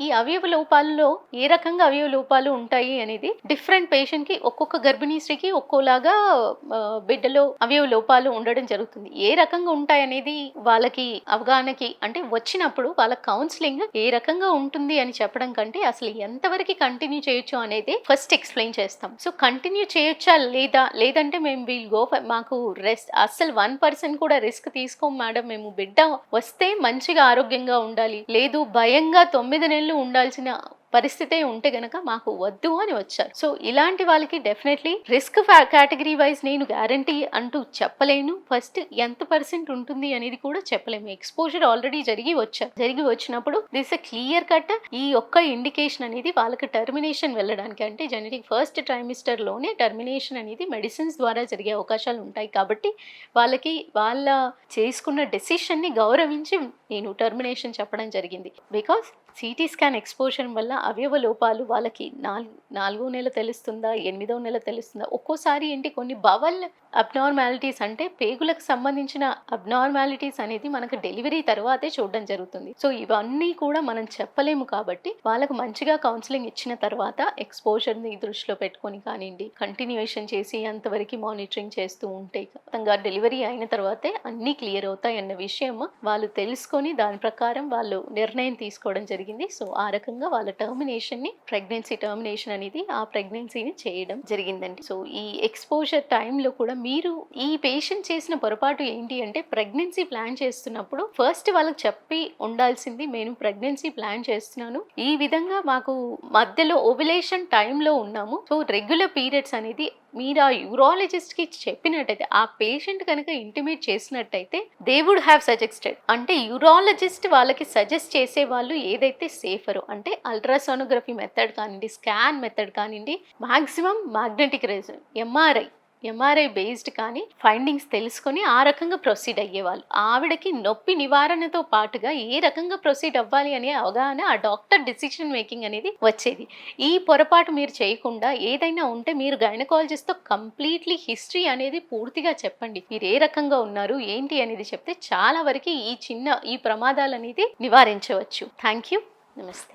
ఈ అవయవ లోపాల్లో ఏ రకంగా అవయవ లోపాలు ఉంటాయి అనేది డిఫరెంట్ పేషెంట్ కి ఒక్కొక్క గర్భిణీ స్త్రీకి ఒక్కోలాగా బిడ్డలో అవయవ లోపాలు ఉండడం జరుగుతుంది. ఏ రకంగా ఉంటాయనేది వాళ్ళకి అవగాహనకి అంటే వచ్చినప్పుడు వాళ్ళ కౌన్సిలింగ్ ఏ రకంగా ఉంటుంది అని చెప్పడం కంటే అసలు ఎంతవరకు కంటిన్యూ చేయొచ్చు అనేది ఫస్ట్ ఎక్స్ప్లెయిన్ చేస్తాం. సో కంటిన్యూ చేయొచ్చా లేదా, లేదంటే మేము వీల్ గో మాకు రెస్ట్ అస్సలు 1% కూడా రిస్క్ తీసుకోం మేడం, మేము బిడ్డ వస్తే మంచిగా ఆరోగ్యంగా ఉండాలి, లేదు భయంగా 9 నెలలు ఉండాల్సిన పరిస్థితే ఉంటే గనక మాకు వద్దు అని వచ్చారు. సో ఇలాంటి వాళ్ళకి డెఫినెట్లీ రిస్క్ కేటగిరీ వైజ్ నేను గ్యారంటీ అంటూ చెప్పలేను. ఫస్ట్ ఎంత పర్సెంట్ ఉంటుంది అనేది కూడా చెప్పలేము. ఎక్స్పోజర్ ఆల్రెడీ జరిగి వచ్చినప్పుడు దిస్ ఎ క్లియర్ కట్ ఈ ఒక్క ఇండికేషన్ అనేది వాళ్ళకి టర్మినేషన్ వెళ్ళడానికి, అంటే జెనెటిక్ ఫస్ట్ ట్రైమిస్టర్ లోనే టర్మినేషన్ అనేది మెడిసిన్స్ ద్వారా జరిగే అవకాశాలు ఉంటాయి. కాబట్టి వాళ్ళకి వాళ్ళ చేసుకున్న డెసిషన్ ని గౌరవించి నేను టర్మినేషన్ చెప్పడం జరిగింది. బికాస్ సిటీ స్కాన్ ఎక్స్పోజర్ వల్ల అవయవ లోపాలు వాళ్ళకి 4వ నెల తెలుస్తుందా, 8వ నెల తెలుస్తుందా, ఒక్కోసారి ఏంటి కొన్ని బవల్ అబ్నార్మాలిటీస్ అంటే పేగులకు సంబంధించిన అబ్నార్మాలిటీస్ అనేది మనకు డెలివరీ తర్వాతే చూడడం జరుగుతుంది. సో ఇవన్నీ కూడా మనం చెప్పలేము. కాబట్టి వాళ్ళకు మంచిగా కౌన్సిలింగ్ ఇచ్చిన తర్వాత ఎక్స్పోజర్ ని దృష్టిలో పెట్టుకొని కానివ్వండి, కంటిన్యూయేషన్ చేసి అంతవరకు మానిటరింగ్ చేస్తూ ఉంటే ఖచ్చితంగా డెలివరీ అయిన తర్వాతే అన్నీ క్లియర్ అవుతాయి అన్న విషయం వాళ్ళు తెలుసుకొని దాని ప్రకారం వాళ్ళు నిర్ణయం తీసుకోవడం జరిగింది. సో ఆ రకంగా వాళ్ళ ప్రెగ్నెన్సీ టర్మినేషన్ అనేది ఆ ప్రెగ్నెన్సీని చేయడం జరిగిందండి. సో ఈ ఎక్స్పోజర్ టైంలో కూడా మీరు ఈ పేషెంట్ చేసిన పొరపాటు ఏంటి అంటే, ప్రెగ్నెన్సీ ప్లాన్ చేస్తున్నప్పుడు ఫస్ట్ వాళ్ళకి చెప్పి ఉండాల్సింది, నేను ప్రెగ్నెన్సీ ప్లాన్ చేస్తున్నాను, ఈ విధంగా మాకు మధ్యలో ఓవ్యులేషన్ టైంలో ఉన్నాము, సో రెగ్యులర్ పీరియడ్స్ అనేది మీరు ఆ యూరాలజిస్ట్ కి చెప్పినట్టయితే, ఆ పేషెంట్ కనుక ఇంటిమేట్ చేసినట్టయితే దే వుడ్ హ్యావ్ సజెస్టెడ్, అంటే యూరాలజిస్ట్ వాళ్ళకి సజెస్ట్ చేసే వాళ్ళు ఏదైతే సేఫరో, అంటే అల్ట్రాసోనోగ్రఫీ మెథడ్ కానివ్వండి, స్కాన్ మెథడ్ కానివ్వండి, maximum magnetic resonance MRI based కానీ ఫైండింగ్స్ తెలుసుకొని ఆ రకంగా ప్రొసీడ్ అయ్యేవాళ్ళు. ఆవిడకి నొప్పి నివారణతో పాటుగా ఏ రకంగా ప్రొసీడ్ అవ్వాలి అనే అవగాహన ఆ డాక్టర్ డిసిషన్ మేకింగ్ అనేది వచ్చేది. ఈ పొరపాటు మీరు చేయకుండా ఏదైనా ఉంటే మీరు గైనకాలజిస్ట్తో కంప్లీట్లీ హిస్టరీ అనేది పూర్తిగా చెప్పండి. మీరు ఏ రకంగా ఉన్నారు ఏంటి అనేది చెప్తే చాలా వరకు ఈ ప్రమాదాలు అనేది నివారించవచ్చు. Thank you. నమస్తే.